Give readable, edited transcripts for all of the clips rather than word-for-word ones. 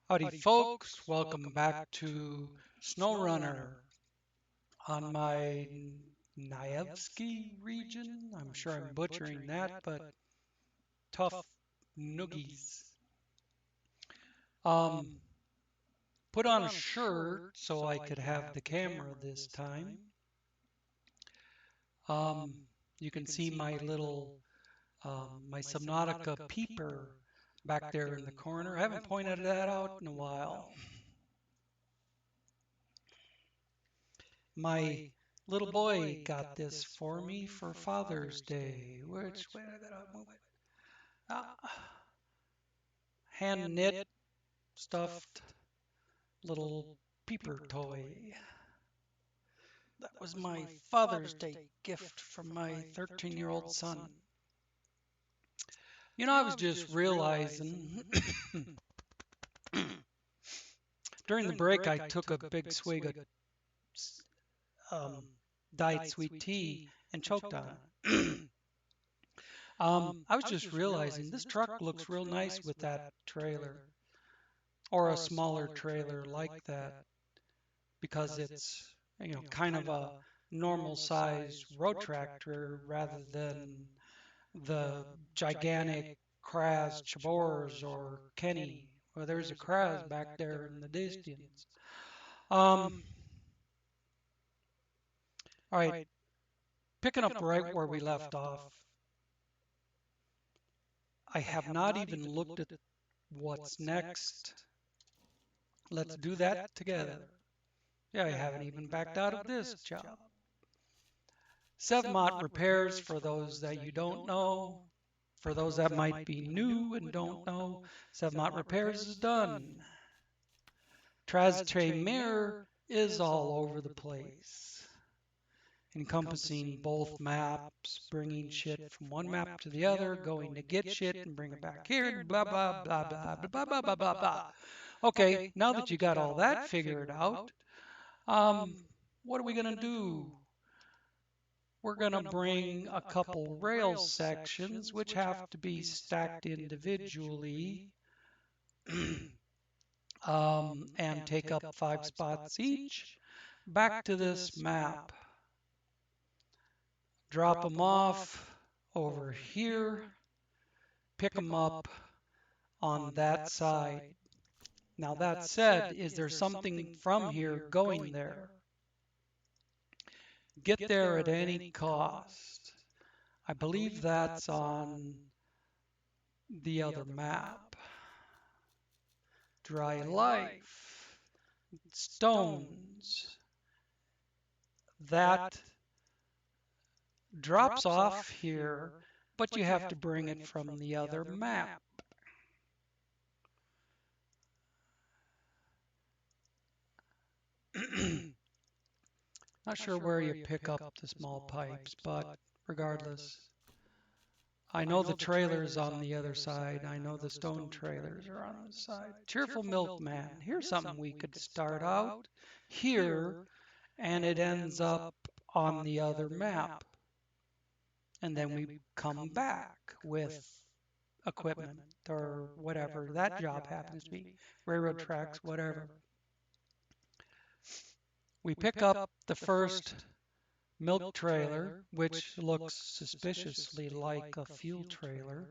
Howdy, folks. Welcome back to SnowRunner on my KNYAZHEVSKY region. I'm sure I'm butchering that, but tough noogies. Um, Put on a shirt so I could have the camera this time. Um, you can see my little, my Subnautica peeper back there in the corner. I haven't pointed that out in a while. My little boy got this for me for Father's Day. Which way I gotta move it? Hand knit, stuffed little peeper toy. That was my Father's Day gift from my 13-year-old son. I was just realizing during the break I took a big swig of um, diet sweet tea and choked on it. I was just realizing this truck looks real nice with that trailer or a smaller trailer like that because it's kind of a normal size road tractor rather than the gigantic Kraz Chabors or Kenny. Well, there's a Kraz back there in the distance. All right, picking up right where we left off. I have not even looked at what's next. Let's do that together. Yeah, I haven't even backed out of this job. Sevmont repairs, for those that you don't know, for those that might be new and don't know, Sevmont repairs is done. Traztre Mirror is all over the place, encompassing both maps, bringing shit from one map to the other, going to get shit and bring it back here, and blah, blah, blah, blah, blah, blah, blah, blah, blah, blah. Okay, now that you got all that figured out, what are we going to do? We're going to bring a couple rail sections, which have to be stacked individually and take up 5 spots each, back to this map. Drop them off over here, pick them up on that side. Now that said, is there something from here going there? Get there at any cost. I believe that's on the other map. Dry life, stones. That drops off here, but you have to bring it from the other map. Not sure where you pick up the small pipes, but regardless, I know the trailer's on the other side. I know the stone trailers are on the side. Cheerful Milkman. Here's something we could start out here, and it ends up on the other map. And then we come back with equipment or whatever that job happens to be. Railroad tracks, whatever. We pick up the first milk trailer, which looks suspiciously like a fuel trailer,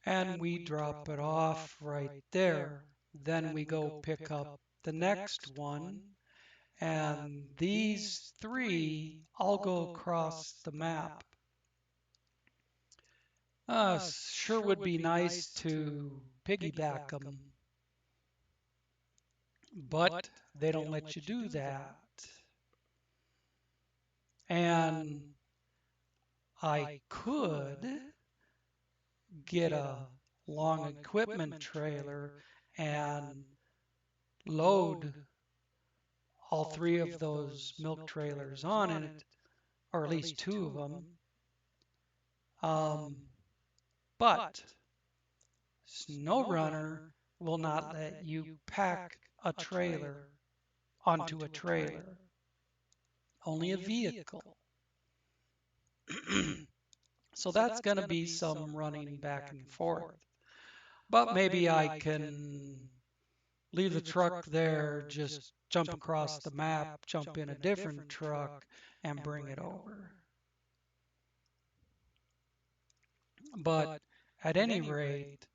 and we drop it off right there. Then we go pick up the next one, and these 3 all go across the map. Sure would be nice to piggyback them, but they don't let you do that. And I could get a long equipment trailer and load all 3 of those milk trailers on it, or at least 2 of them. But SnowRunner will not let you pack a trailer onto a trailer, only a vehicle. So that's going to be some running back and forth. But maybe I can leave the truck there, just jump across the map, jump in a different truck, and bring it over. But at any rate,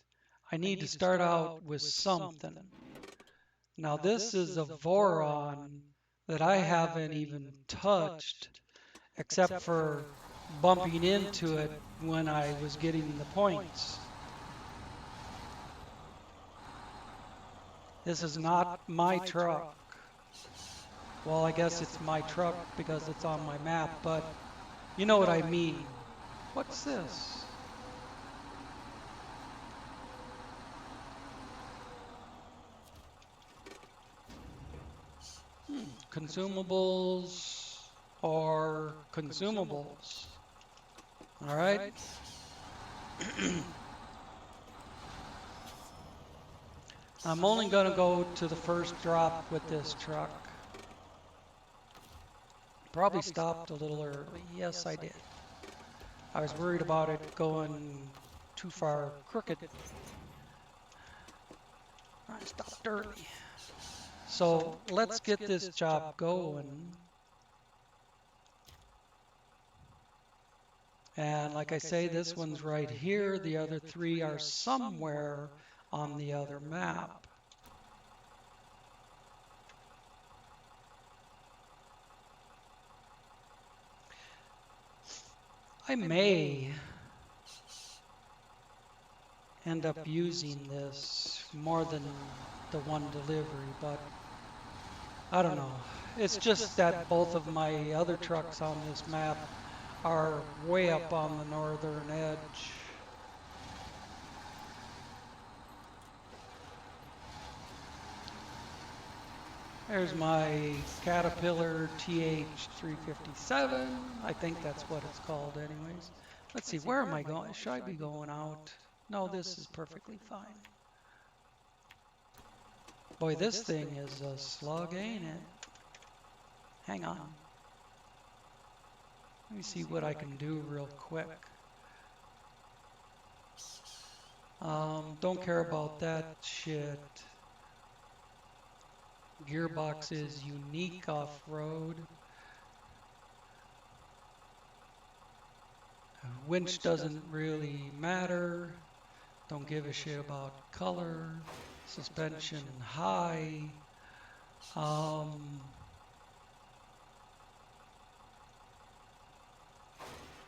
I need to start out with something. Now this is a Voron that I haven't even touched, except for bumping into it when I was getting the points. This is not my truck. Well, I guess it's my truck because it's on my map, but you know what I mean. What's this? Consumables or consumables. All right. I'm only going to go to the first drop with this truck. Probably stopped a little early. Yes, I did. I was worried about it going too far crooked. I stopped early. So let's get this job going. And like I say, this one's right here. The other three are somewhere on the other map. I may end up using this more than the one delivery, but I don't know. It's just that both of my other trucks on this map are way up on the northern edge. There's my Caterpillar TH357. I think that's what it's called anyways. Let's see, where am I going? Should I be going out? No, this is perfectly fine. Boy, this thing is a slug, ain't it? Hang on. Let me see what I can do real quick. Don't care about that shit. Gearbox is unique off-road. Winch doesn't really matter. Don't give a shit about color. Suspension high.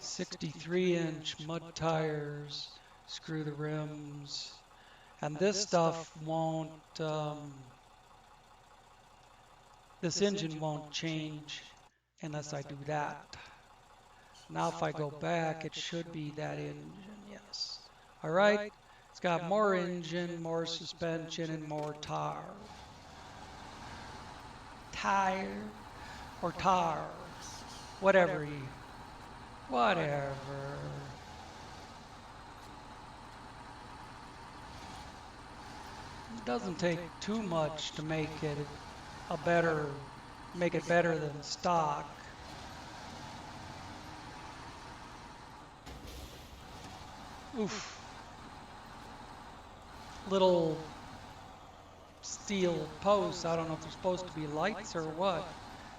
63-inch mud tires. Screw the rims. And this stuff won't, this engine won't change unless I do that. Now if I go back, it should be that engine, yes. All right, it's got more engine, more suspension, and more tar. Tire or tar, whatever. It doesn't take too much to make it better than stock. Oof. Little steel posts. I don't know if they're supposed to be lights or what.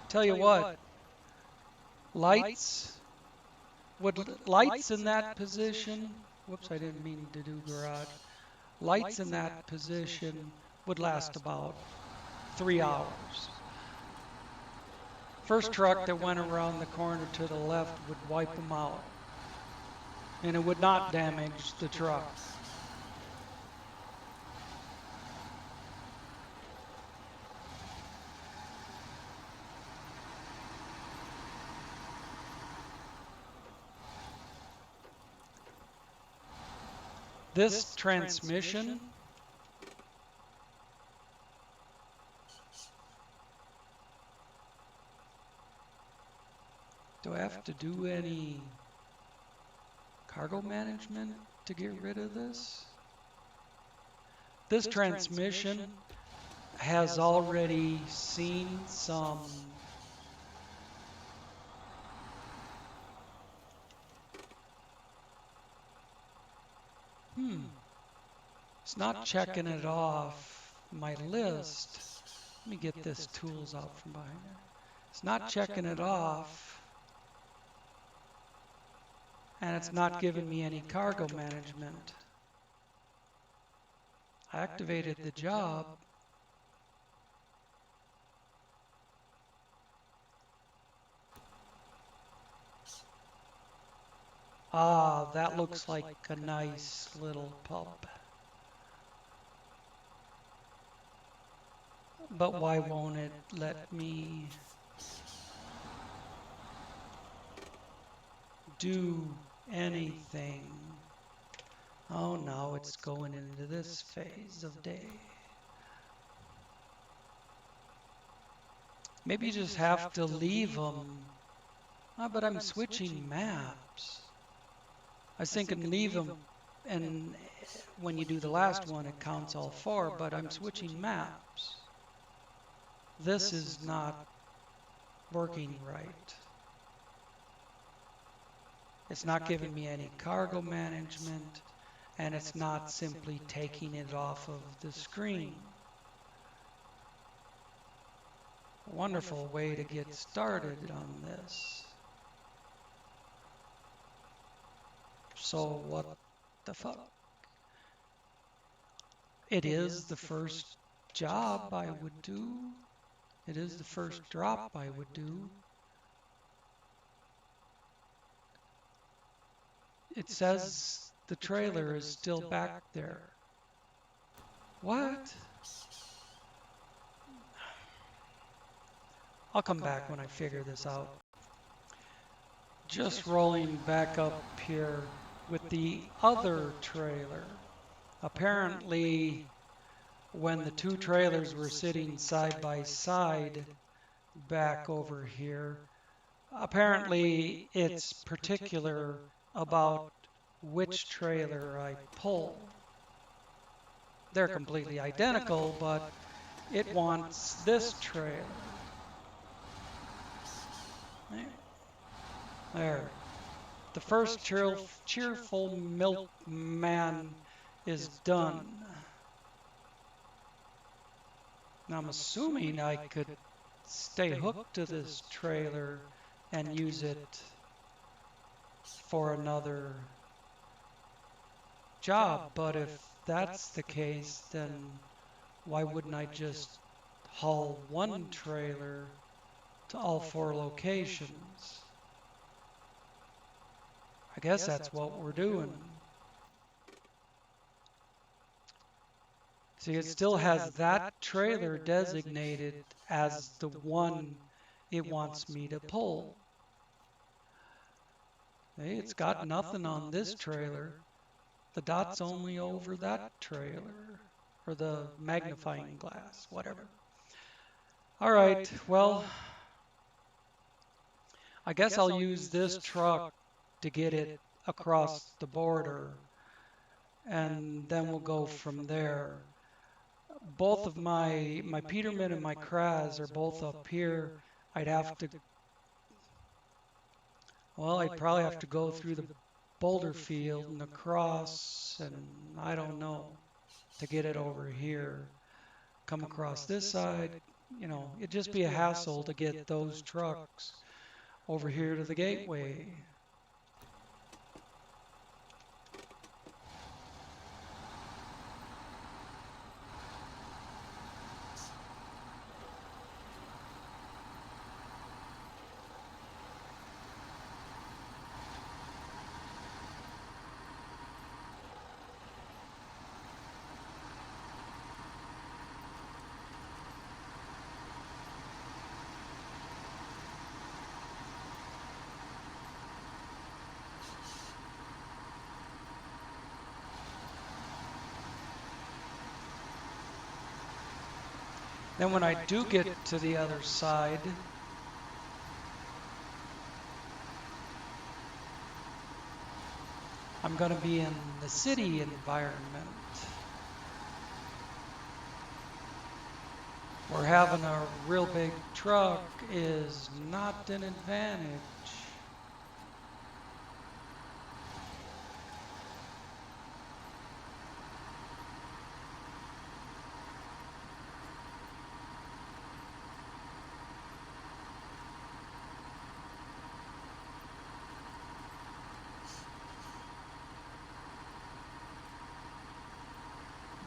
Tell you what, lights in that position. Whoops, I didn't mean to do garage. Lights in that position would last about 3 hours. First truck that went around the corner to the left would wipe them out. And it would not damage the truck. This transmission do I have to do any cargo management to get rid of this? This transmission has already seen some it's not checking it off. my list. Let me get this tools out from behind there. It's not checking it off, and it's not giving me any cargo management. I activated the job. Ah, that looks like a nice little pub. But why won't it let me do anything? Oh, now it's going into this phase of day. Maybe you just have to leave them. Ah, but I'm switching maps. I was thinking leave them, and when you do the last one, it counts all four, but I'm switching maps. This is not working right. It's not giving me any cargo management, and it's not simply taking it off of the screen. A wonderful way to get started on this. So what the fuck? It is the first job I would do. It is the first drop I would do. It says the trailer is still back there. What? I'll come back when I figure this out. Just rolling back up here with the other trailer. Apparently, when the two trailers were sitting side by side back over here, apparently it's particular about which trailer I pull. They're completely identical, but it wants this trailer. There. The first cheerful milkman is done. Now I'm assuming I could stay hooked to this trailer and use it for another job, but if that's the case, then why wouldn't I just haul one trailer to all four locations? I guess that's what we're doing. See, it still has that trailer designated as the one it wants me to pull. Hey, it's got nothing on this trailer. The dot's only over that trailer, or the magnifying glass, whatever. All right, well, I guess I'll use this truck to get it across the border, and then we'll go from there. Both of my Peterman and my Kraz are both up here. I'd probably have to go through the boulder field and across, and I don't know, to get it over here. Come across this side, it'd just be a hassle to get those trucks over here to the gateway. Then when I do get to the other side, I'm going to be in the city environment, where having a real big truck is not an advantage.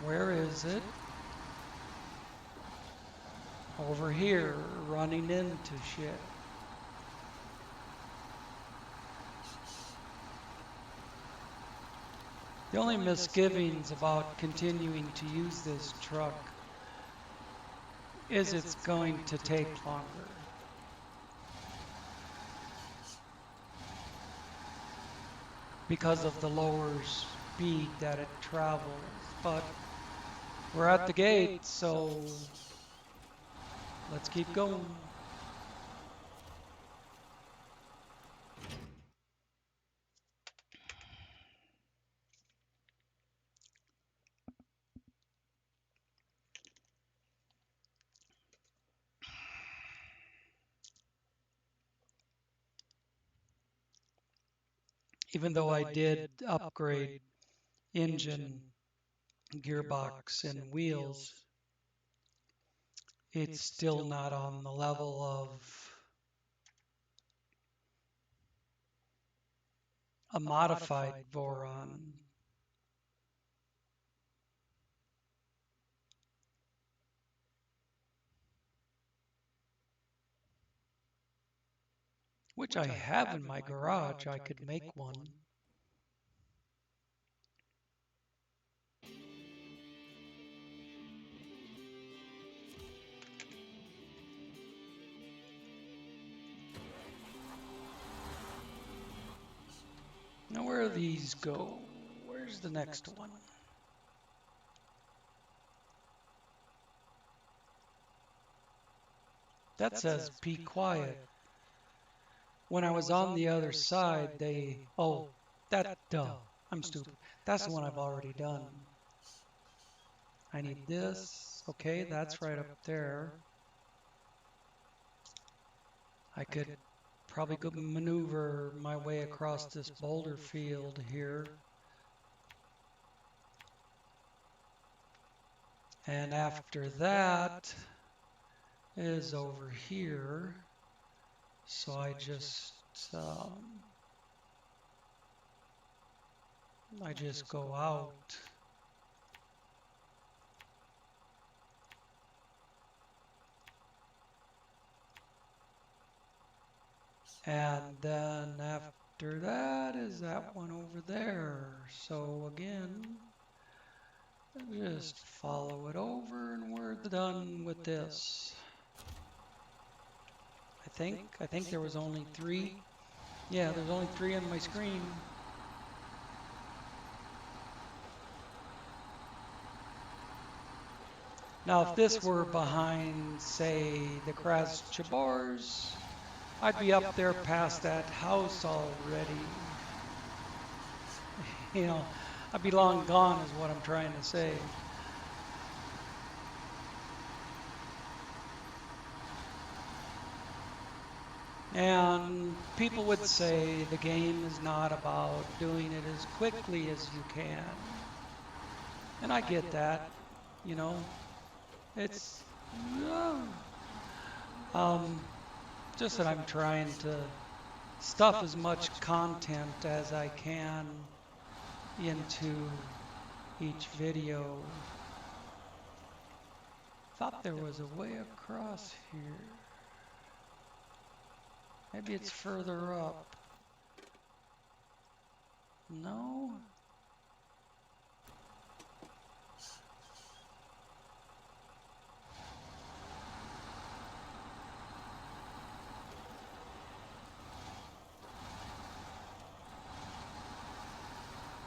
Where is it? Over here, running into shit. The only misgivings about continuing to use this truck is it's going to take longer. Because of the lower speed that it travels. But we're at the gate, so let's keep going. Even though I did upgrade engine, gearbox, and wheels, it's still not on the level of a modified Voron. Which I have in my garage. I could make one. Now where do these go? Where's the next one? That says be quiet. When I was on the other side, I'm stupid. That's the one I've already done. I need this. Okay, that's right up there. I could probably go maneuver my way across this boulder field here. And after that is over here. So I just go out. And then after that is that one over there. So again, just follow it over and we're done with this. I think there was only 3. Yeah, there's only 3 on my screen. Now, if this were behind, say, the KNYAZHEVSKY, I'd be up there past that house already. You know, I'd be long gone is what I'm trying to say. And people would say the game is not about doing it as quickly as you can. And I get that, you know. It's just that I'm trying to stuff as much content as I can into each video. Thought there was a way across here. Maybe it's further up. No?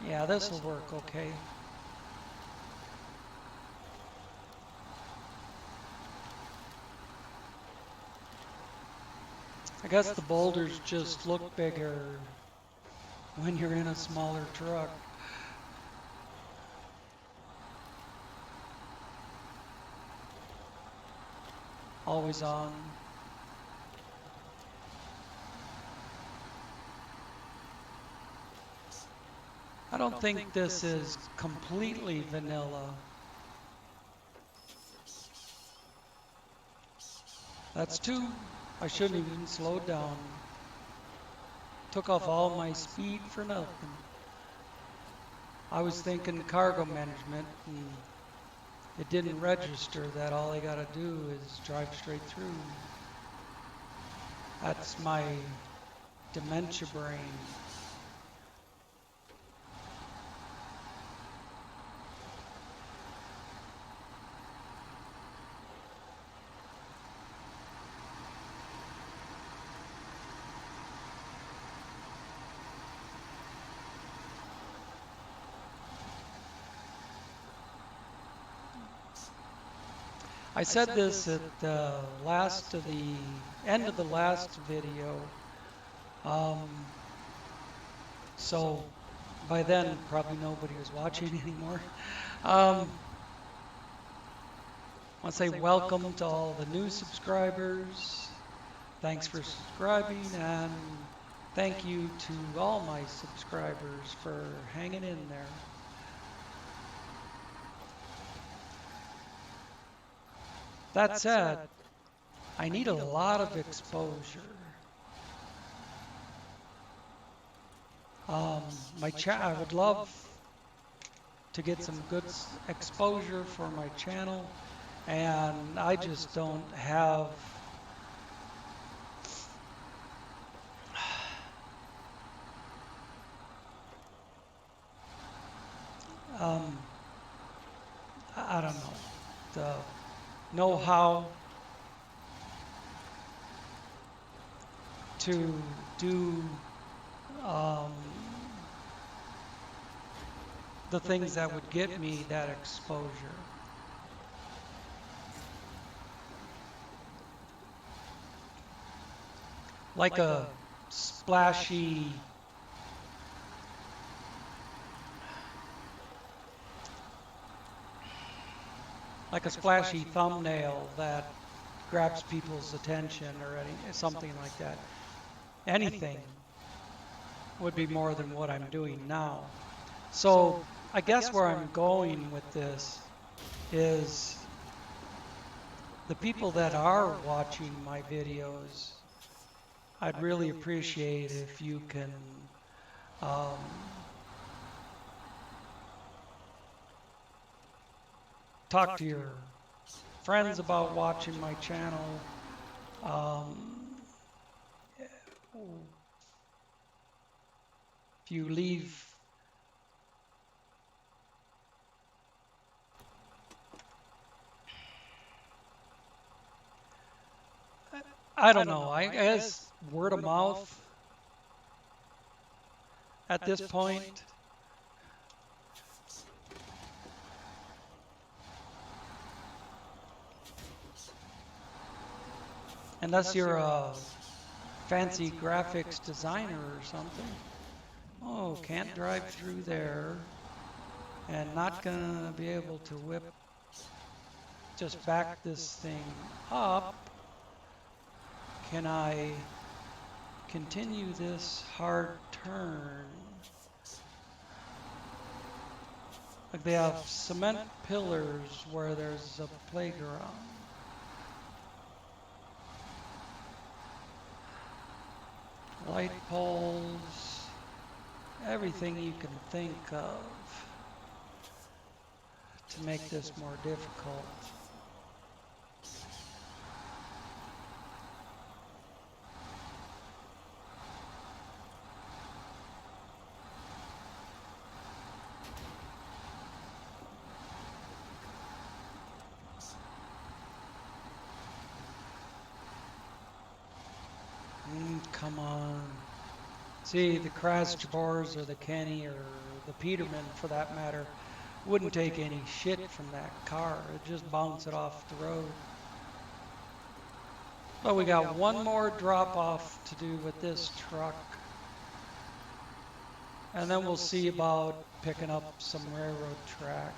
Yeah, this will work okay. I guess the boulders just look bigger when you're in a smaller truck. Always on. I don't think this is completely vanilla. That's 2. I shouldn't even slow down. Took off all my speed for nothing. I was thinking cargo management, and it didn't register that all I gotta do is drive straight through. That's my dementia brain. I said this at the end of the last video. So by then probably nobody was watching anymore. I want to say welcome to all the new subscribers. Thanks for subscribing, and thank you to all my subscribers for hanging in there. That said, I need a lot of exposure. I would love to get some good exposure for my channel, and I just don't have I don't know, the know-how to do the things that would get me that exposure. Like a splashy thumbnail that grabs people's attention, or something like that. Anything would be more than what I'm doing now. So I guess where I'm going with this is the people that are watching my videos, I'd really appreciate if you can talk to your friends about watching my channel. If you leave I don't know, I guess word of mouth at this point. Unless you're a fancy graphics designer or something. Oh, can't drive through there, and not gonna be able to just back this thing up. Can I continue this hard turn? Like they have cement pillars where there's a playground. Light poles, everything you can think of to make this more difficult. Come on. See, the KNYAZHEVSKY or the Kenny or the Peterman, for that matter, wouldn't take any shit from that car. It'd just bounce it off the road. But we got one more drop off to do with this truck. And then we'll see about picking up some railroad track.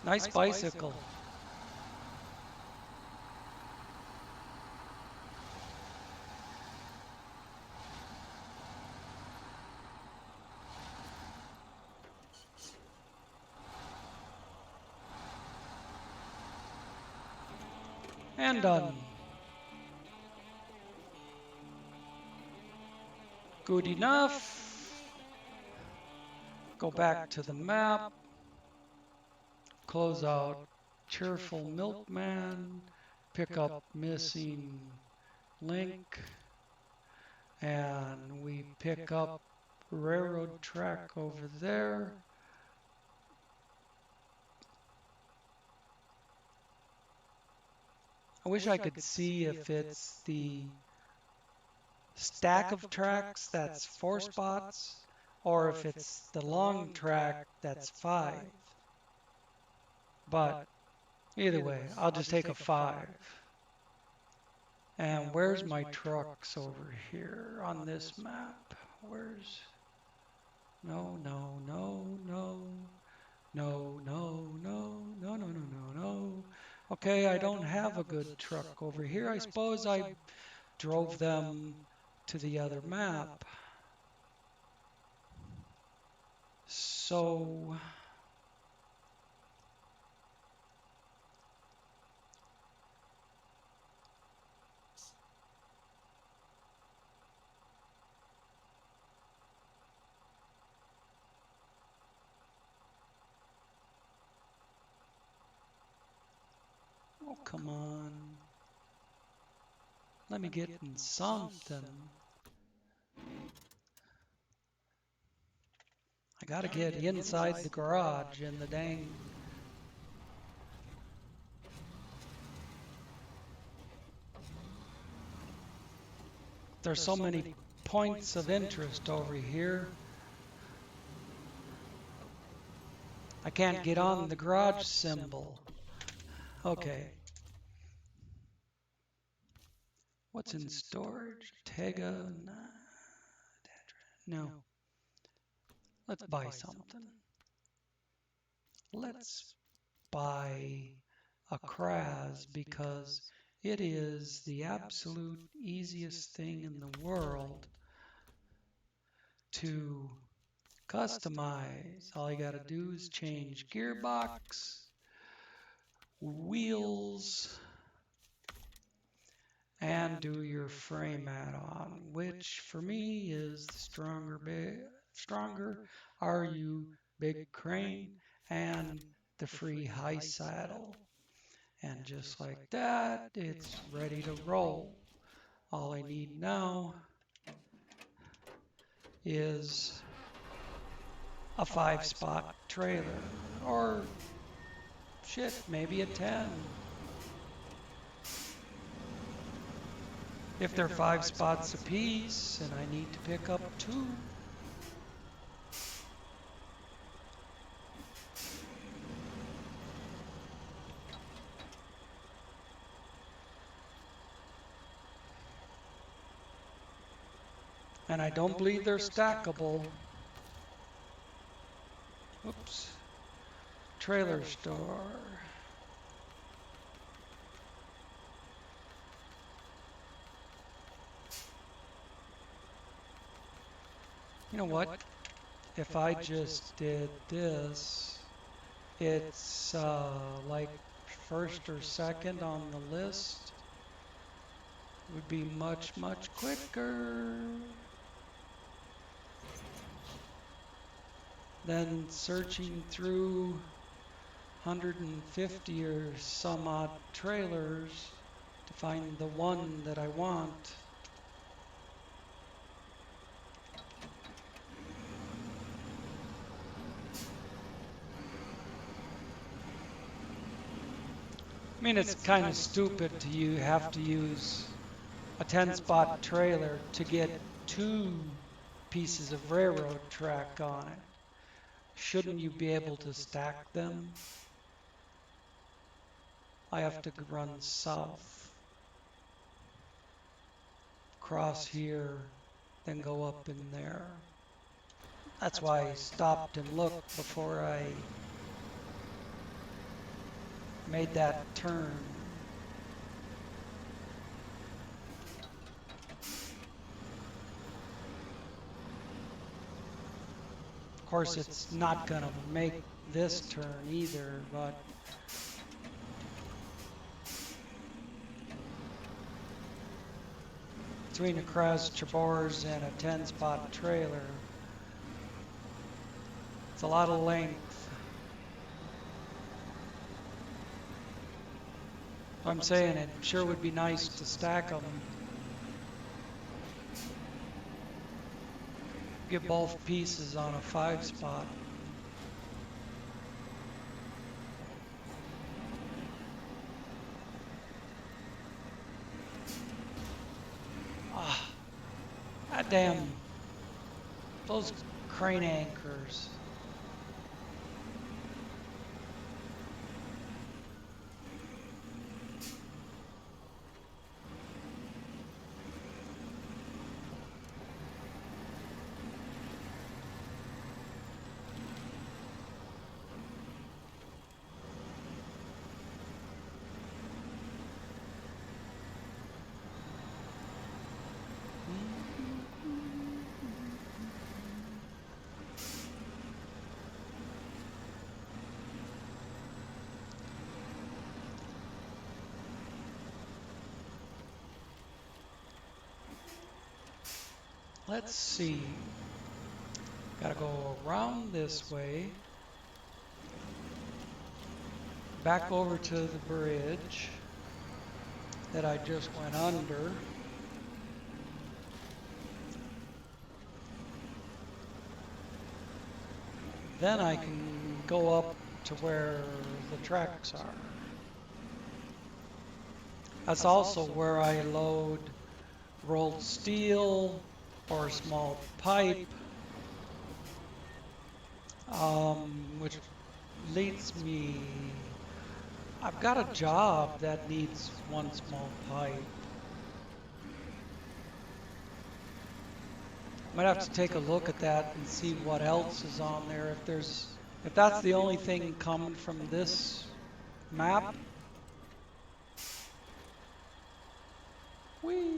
Nice bicycle. And done. Good enough. Go back to the map. Close out Cheerful Milkman. Pick up missing link. And we pick up railroad track over there. I wish I could see if it's the stack of tracks that's 4 spots or if it's the long track that's 5. But either way, I'll just take a 5. And where's my trucks over here on this map? Where's... No. Okay, I don't have a good truck over here. I suppose I drove them to the other map. So... Oh, come on. Let me get in something. I gotta get inside the garage in the dang... There's so many points of interest over here. I can't get on the garage symbol. Okay. What's in storage? Tega? No. Let's buy something. Let's buy a KNYAZHEVSKY because it is the absolute easiest thing in the world to customize. All you gotta do is change gearbox, wheels, and do your frame add-on, which for me is the stronger RU big crane and the free high saddle. And just like that, it's ready to roll. All I need now is a 5-spot trailer, or shit, maybe a 10. If they're 5 spots apiece and I need to pick up 2. And I don't believe they're stackable. Oops. Trailer store. You know what? If I just did this, it's like first or second on the list. Would be much quicker than searching through 150 or some odd trailers to find the one that I want. I mean, it's kind of stupid to have to use a 10-spot trailer to get 2 pieces of railroad track on it. Shouldn't you be able to stack them? I have to run south, cross here, then go up in there. That's why I stopped and looked before I made that turn. Of course, it's not going to make this turn either, but between a cross-chambers and a 10-spot trailer. It's a lot of length. I'm saying it sure would be nice to stack them. Get both pieces on a 5-spot. Ah, that damn, those crane anchors. Let's see. Gotta go around this way. Back over to the bridge that I just went under. Then I can go up to where the tracks are. That's also where I load rolled steel or small pipe, which leads me, I've got a job that needs one small pipe. Might have to take a look at that and see what else is on there. If that's the only thing coming from this map. Whee!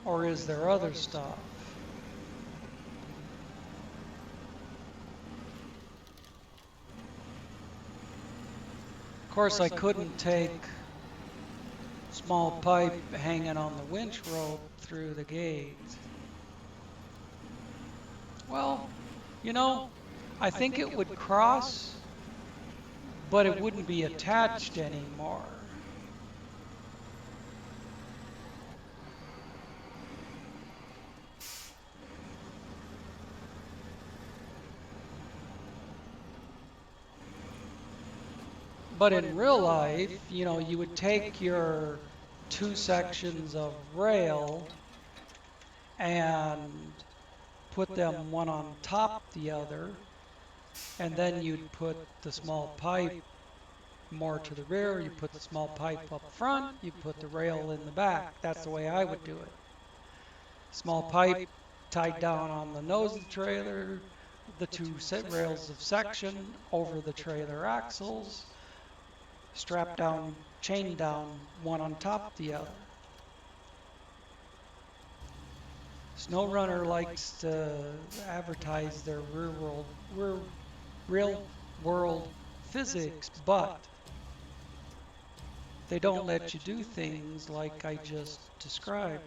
Or is there other stuff? Of course, I couldn't take small pipe hanging on the winch rope through the gate. Well, you know, I think it would cross, but it wouldn't be attached anymore. But in real life, you know, you would take your 2 sections of rail and put them one on top the other, and then you'd put the small pipe more to the rear, you put the small pipe up front, you put the rail in the back. That's the way I would do it. Small pipe tied down on the nose of the trailer, the 2 rails of section over the trailer axles, strapped down, chained down, one on top the other. Snow Runner likes to advertise their real world physics, but they don't let you do things like I just described.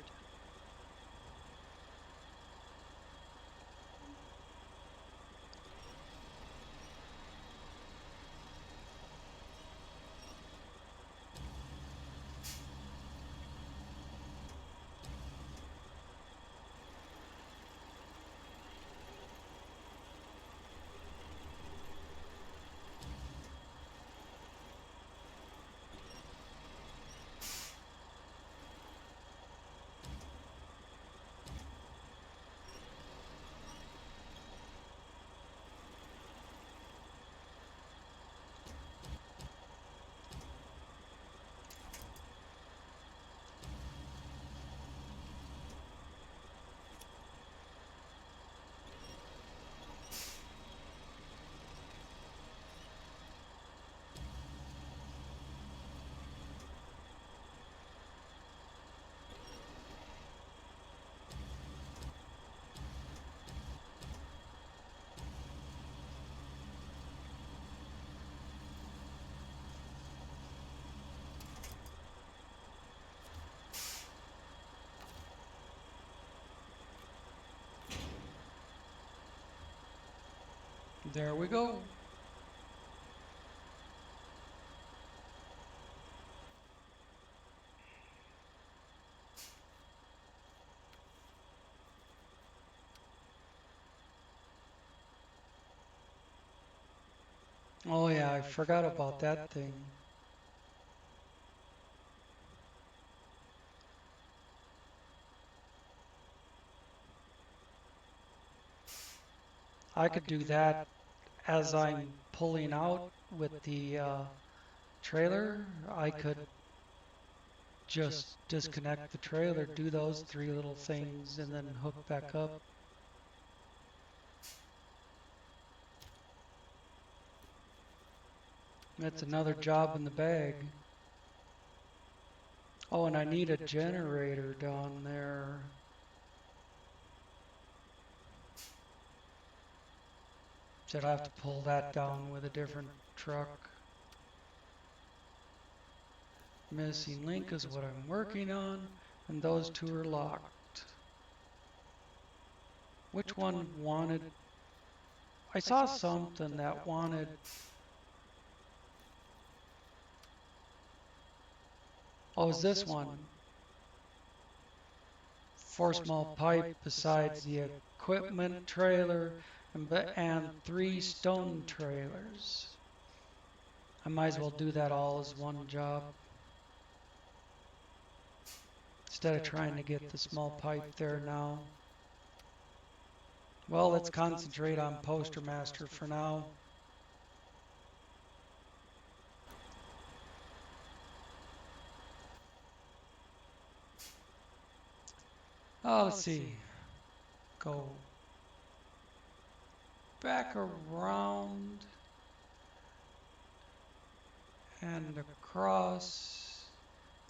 There we go. Oh yeah, I forgot about that thing. I could do that as I'm pulling out with the trailer. I could just disconnect the trailer, do those three little things, and then hook back up. That's another job in the bag. Oh, and I need a generator down there. Should I have to pull that down with a different truck? Missing link is what I'm working on, and those two are locked. Which one wanted? I saw something that wanted. Oh, is this one? 4 small pipe besides the equipment trailer and 3 stone trailers. I might as well do that all as one job instead of trying to get the small pipe there now. Well, let's concentrate on Poster Master for now. Oh, let's see. Go back around and across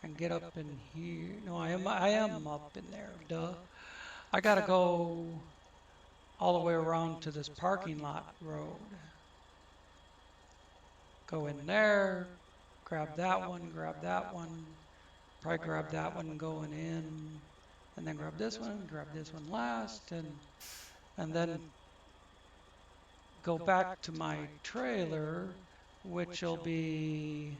and get up in here. No, I am up in there. Duh. I gotta go all the way around to this parking lot road. Go in there, grab that one, probably grab that one going in, and then grab this one last, and then go back to my trailer, which will be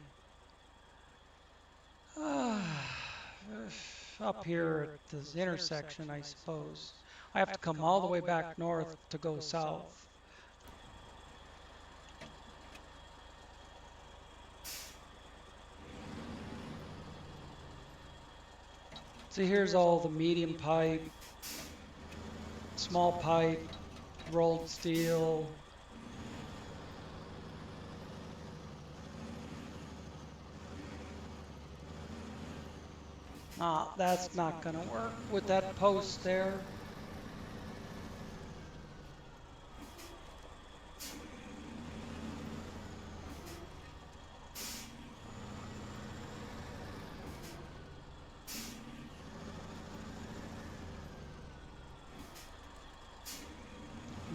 up here at this intersection, I suppose. I have to come all the way back north to go south. See, here's all the medium pipe, small pipe, rolled steel. That's not going to work with that post there.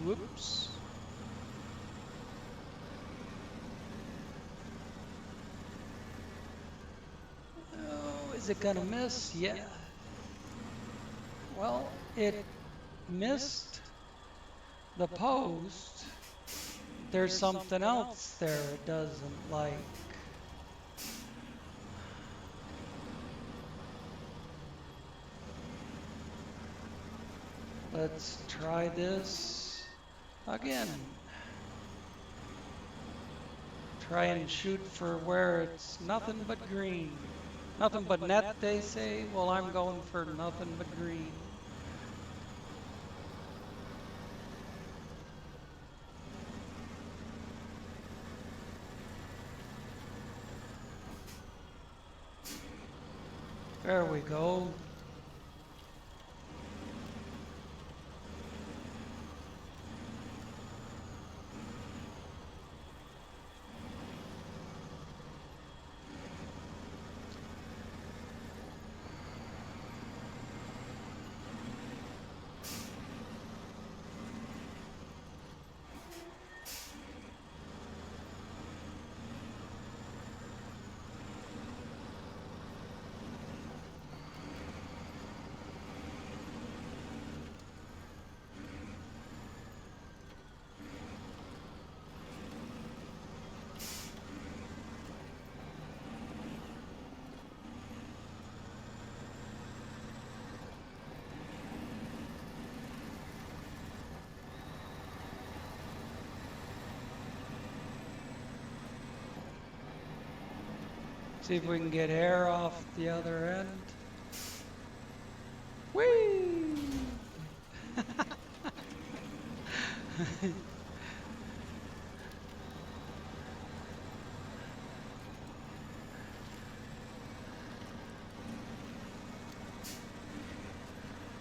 Whoops. Oh, is it gonna miss? Yeah. Well, it missed the post. There's something else there it doesn't like. Let's try this again. Try and shoot for where it's nothing but green. Nothing but net, they say. Well, I'm going for nothing but green. There we go. See if we can get air off the other end. Whee!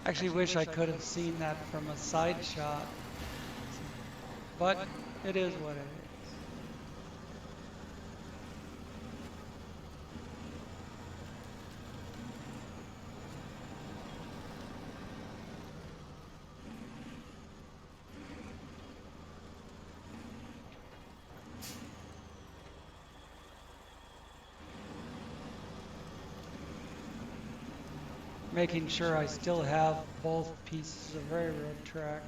Actually wish I could have seen that from a side shot, but it is what it is. Making sure I still have both pieces of railroad track.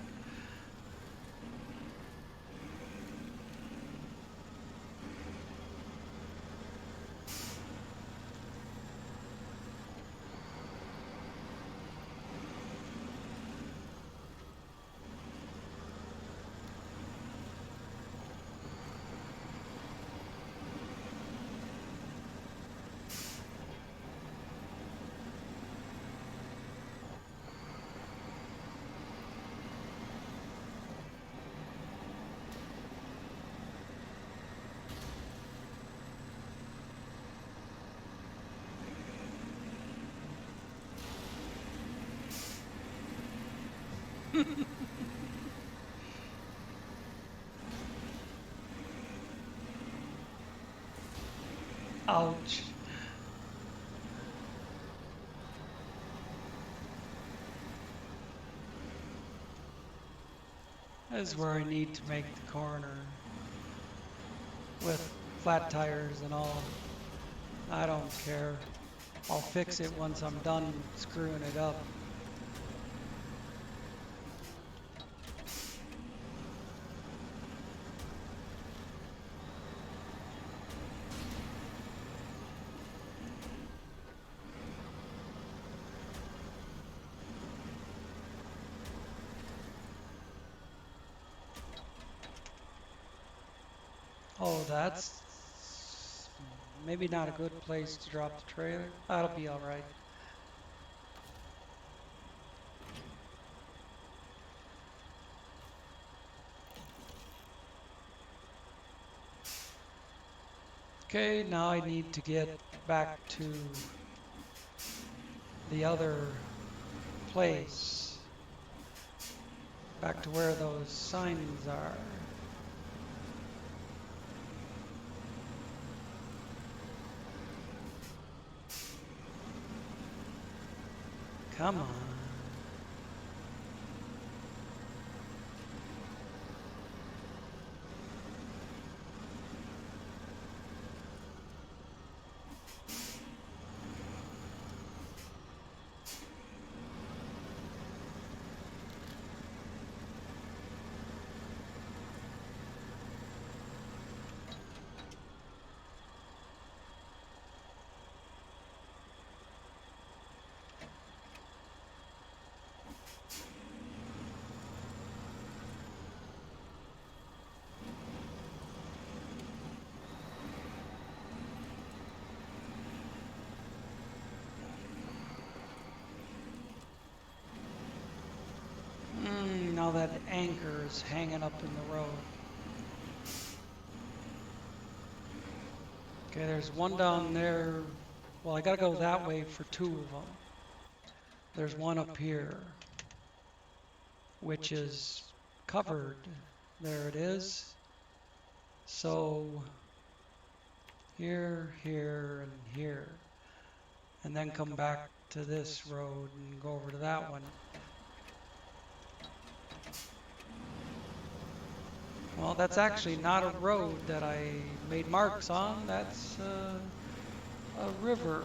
Ouch. This is where I need to make the corner with flat tires and all. I don't care. I'll fix it once I'm done screwing it up. Oh, that's maybe not a good place to drop the trailer. That'll be all right. Okay, now I need to get back to the other place. Back to where those signs are. Come on. Now that anchor is hanging up in the road. Okay, there's one down there. Well, I gotta go that way for two of them. There's one up here, which is covered. There it is. So here, here, and here. And then come back to this road and go over to that one. Well, that's actually not a road that I made marks on. That's a river.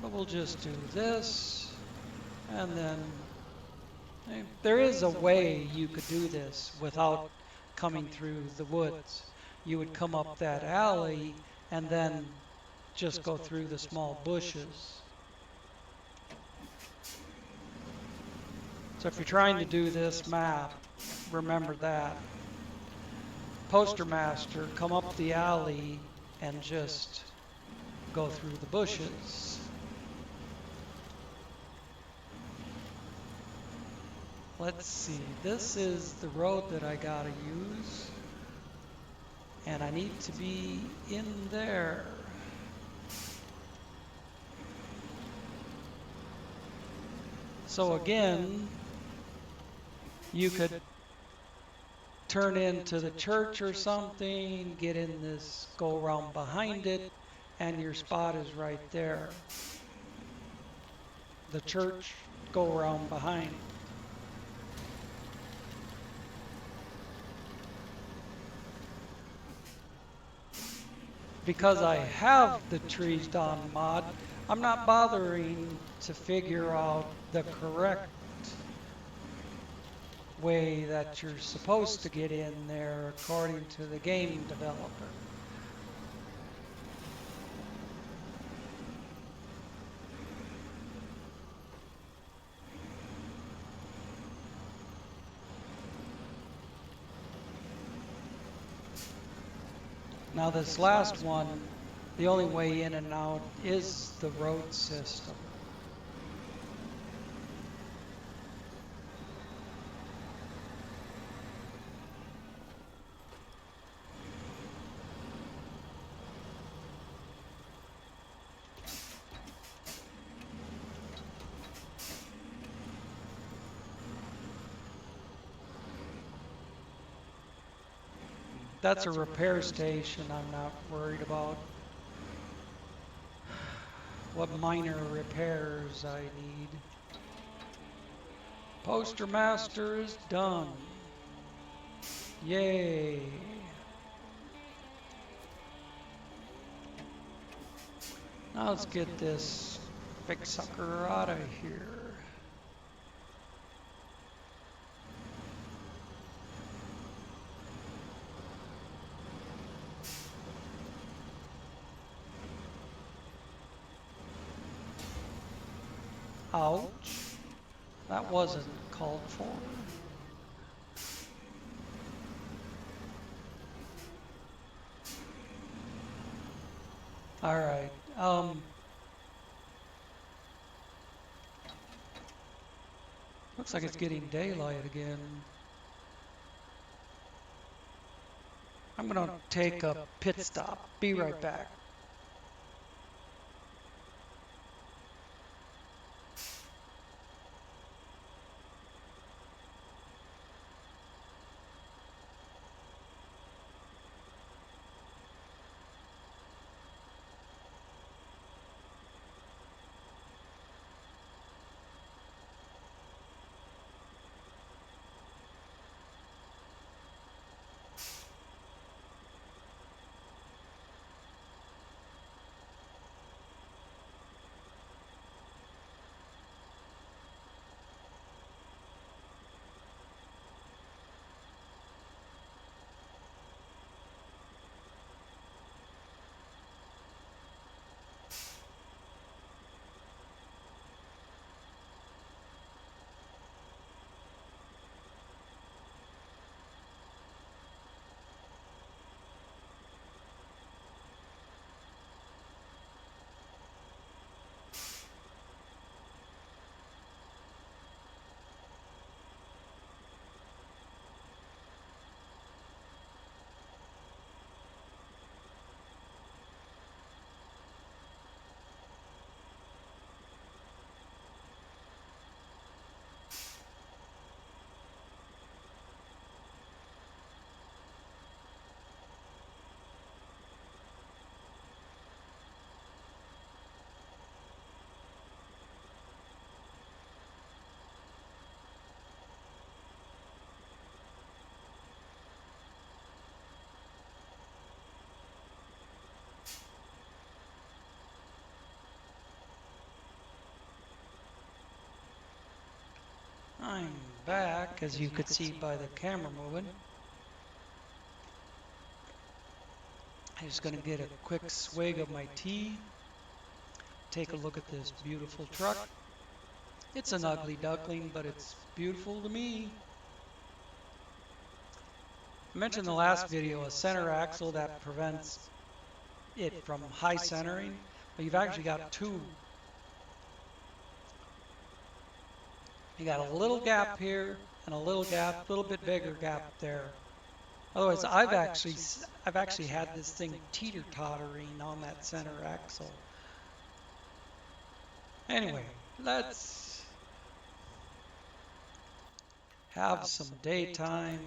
But we'll just do this, and then there is a way you could do this without coming through the woods. You would come up that alley and then just go through the small bushes. So if you're trying to do this map, remember that. Postmaster, come up the alley and just go through the bushes. Let's see, this is the road that I gotta use, and I need to be in there. So again, you could turn into the church or something, get in this, go around behind it, and your spot is right there. The church, go around behind. Because I have the trees down mod, I'm not bothering to figure out the correct way that you're supposed to get in there according to the game developer. Now this last one, the only way in and out is the road system. That's a repair station I'm not worried about. What minor repairs I need. Postmaster is done. Yay. Now let's get this big sucker out of here. Ouch. That wasn't called for. All right. Looks like it's getting daylight again. I'm going to take a pit stop. Be right back. I'm back, as you could see by the camera moving. I'm just going to get a quick swig of my tea. Take a look at this beautiful truck. It's an ugly duckling, but it's beautiful to me. I mentioned in the last video a center axle that prevents it from high centering, but you've actually got two. You got a little gap here and a little gap, a little bit bigger gap there. Otherwise, I've actually had this thing teeter-tottering on that center axle. Anyway, let's have some daytime,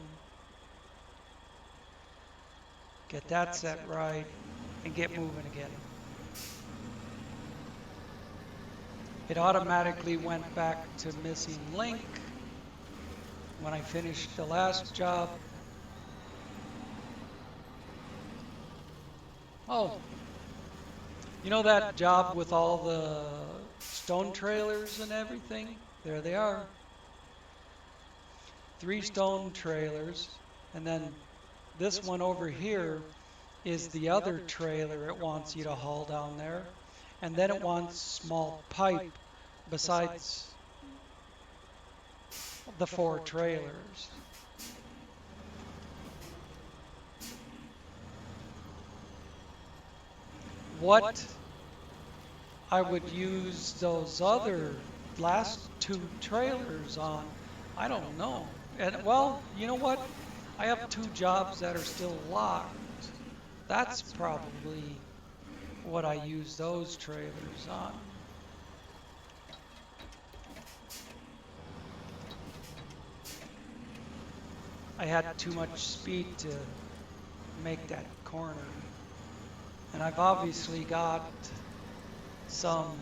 get that set right, and get moving again. It automatically went back to missing link when I finished the last job. Oh, you know that job with all the stone trailers and everything? There they are. 3 stone trailers, and then this one over here is the other trailer it wants you to haul down there, and then it wants small pipe besides the 4 trailers. What I would use those other last 2 trailers on, I don't know. And well, you know what? I have 2 jobs that are still locked. That's probably what I use those trailers on. I had too much speed to make that corner. And I've obviously got some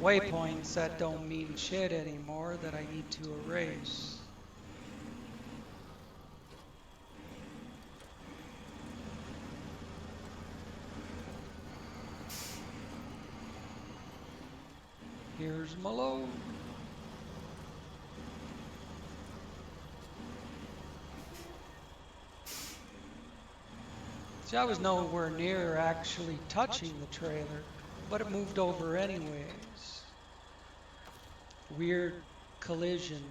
waypoints that don't mean shit anymore that I need to erase. Here's my load. See, I was nowhere near actually touching the trailer, but it moved over anyways. Weird collision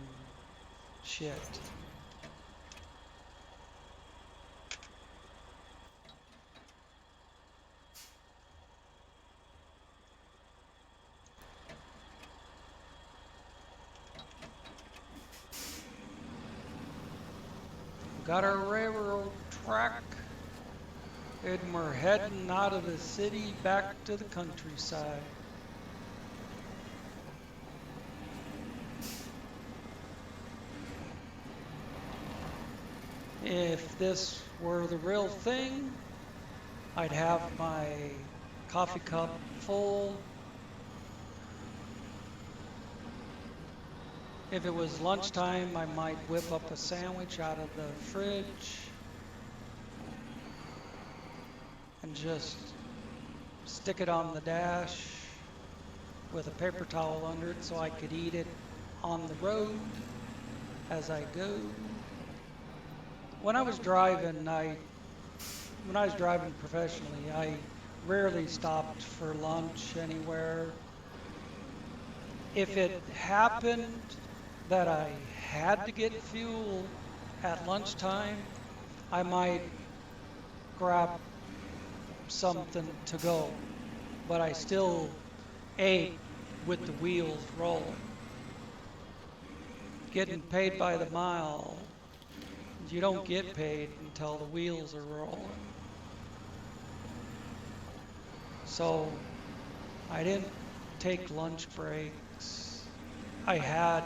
shit. Got our railroad track, and we're heading out of the city back to the countryside. If this were the real thing, I'd have my coffee cup full. If it was lunchtime, I might whip up a sandwich out of the fridge and just stick it on the dash with a paper towel under it so I could eat it on the road as I go. When I was driving professionally, I rarely stopped for lunch anywhere. If it happened that I had to get fuel at lunchtime, I might grab something to go, but I still ate with the wheels rolling. Getting paid by the mile, you don't get paid until the wheels are rolling. So I didn't take lunch breaks. I had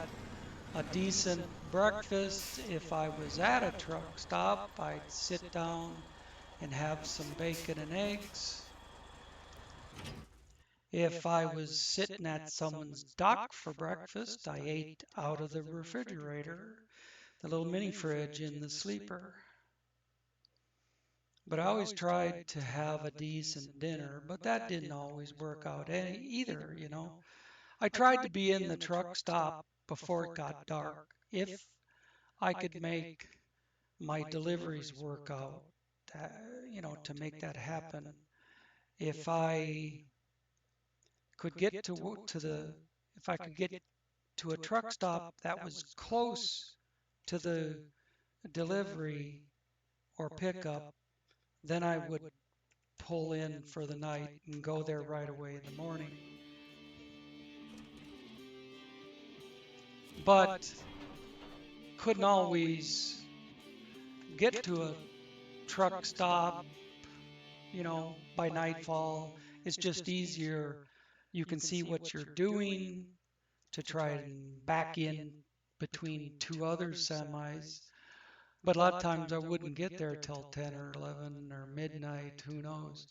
a decent breakfast. If I was at a truck stop, I'd sit down and have some bacon and eggs. If I was sitting at someone's dock for breakfast, I ate out of the refrigerator, the little mini fridge in the sleeper. But I always tried to have a decent dinner, but that didn't always work out either, you know. I tried to be in the truck stop before it got dark, if I could make my deliveries work out, you know, to make that happen. If I could get if I could get to a truck stop that was close to the delivery or pickup, then I would pull in for the night and go there right away in the morning. But couldn't always get to a truck stop, by nightfall. It's just easier. You can see what you're doing to try and back in between two other semis. But a lot of times I wouldn't get there till 10 or 11 or midnight, who knows.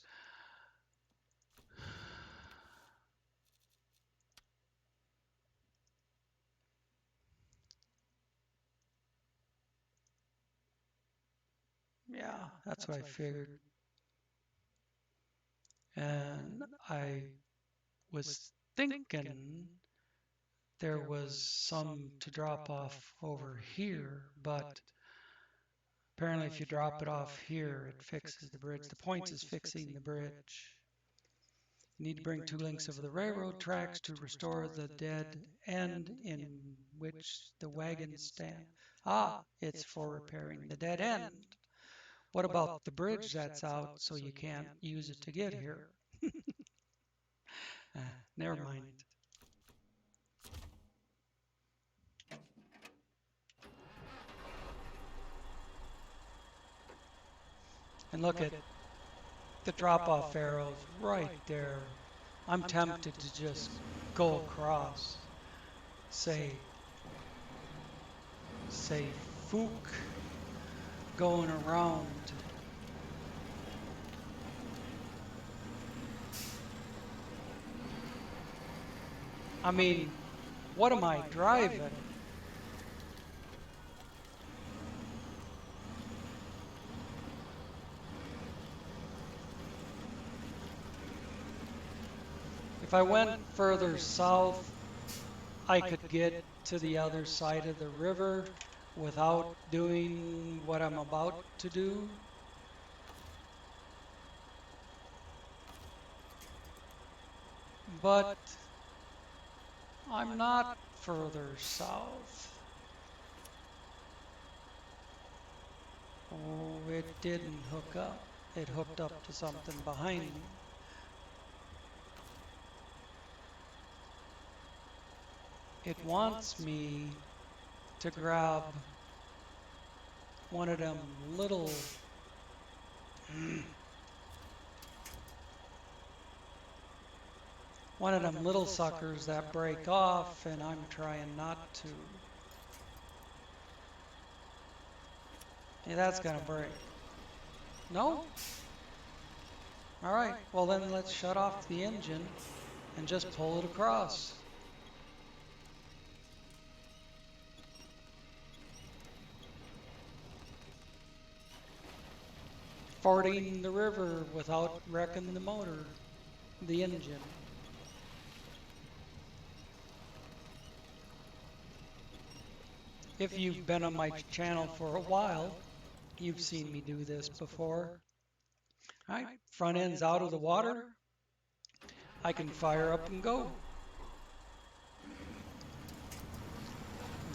Yeah, that's what I figured. And I was thinking there was some to drop off over here, but apparently if you drop it off here, it fixes the bridge. The point is fixing the bridge. You need to bring 2 links of the railroad tracks to restore the dead end in which the wagons stand. Ah, it's for repairing the dead end. What about the bridge that's out so you can't use it to get here? Never mind. And look at the drop-off arrows right there. I'm tempted to just go across. Say Fook going around. I mean, what am I driving? If I went further south, I could get to the other side of the river without doing what I'm about to do. But I'm not further south. Oh, it didn't hook up. It hooked up to something behind me. It wants me to grab one of them little suckers that break off, and I'm trying not to. Yeah, that's gonna break. No? Alright, well then let's shut off the engine and just pull it across. Fording the river without wrecking the motor, the engine. If you've been on my channel for a while, you've seen me do this before. All right, front end's out of the water. I can fire up and go.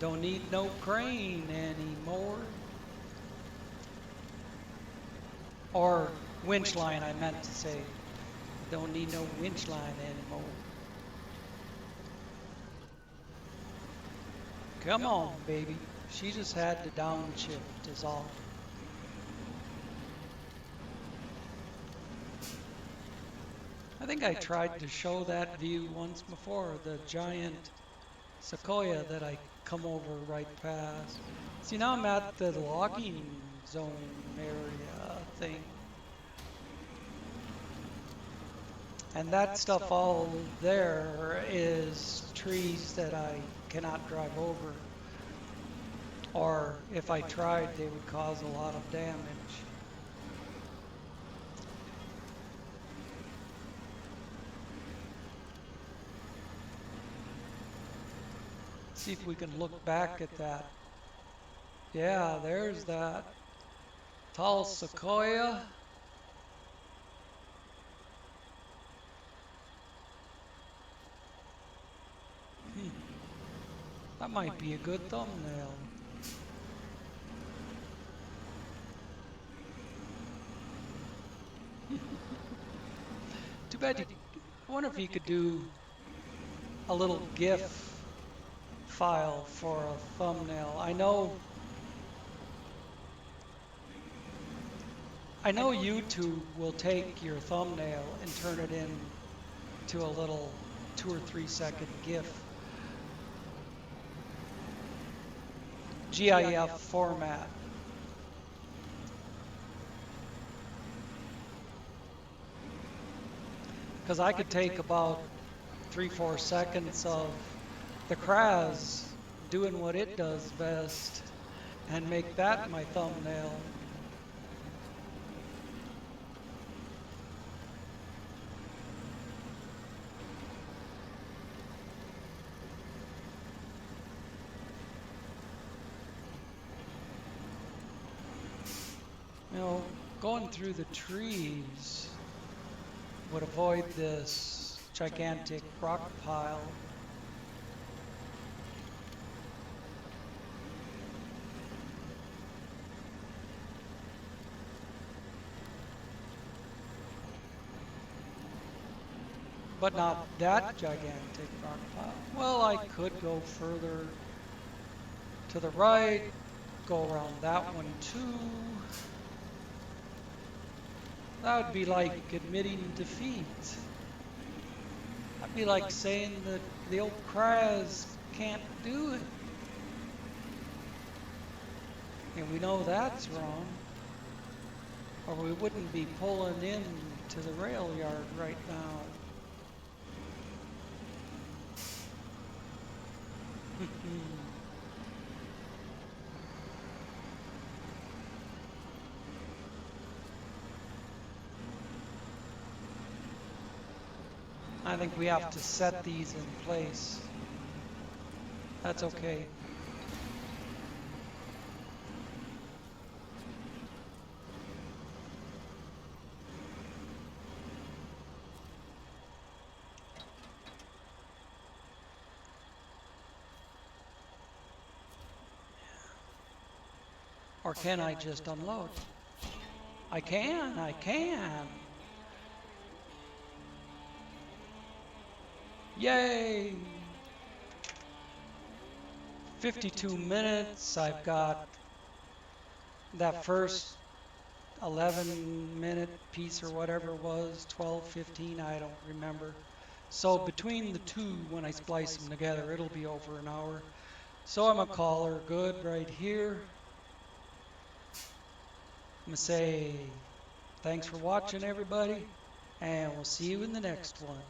Don't need no crane anymore. Or winch line, I meant to say. Don't need no winch line anymore. Come on, baby. She just had to downshift is all. I think I tried to show that view once before, the giant sequoia that I come over right past. See, now I'm at the logging zone area thing. And that stuff all there is trees that I cannot drive over. Or if I tried, they would cause a lot of damage. See if we can look back at that. Yeah, there's that tall sequoia. That might be a good thumbnail. I wonder if you could do a little GIF file for a thumbnail. I know YouTube will take your thumbnail and turn it into a little 2 or 3 second GIF. GIF format. Because I could take about 3-4 seconds of the KNYAZHEVSKY doing what it does best and make that my thumbnail. You know, going through the trees would avoid this gigantic rock pile. But not that gigantic rock pile. Well, I could go further to the right, go around that one too. That would be like admitting defeat. That'd be like saying that the old KNYAZHEVSKY can't do it. And we know that's wrong. Or we wouldn't be pulling in to the rail yard right now. I think we have to set these in place. That's okay. Or can I just unload? I can. Yay! 52 minutes. I've got that first 11-minute piece or whatever it was, 12, 15, I don't remember. So between the two, when I splice them together, it'll be over an hour. So I'm going to call her good right here. I'm going to say thanks for watching, everybody, and we'll see you in the next one.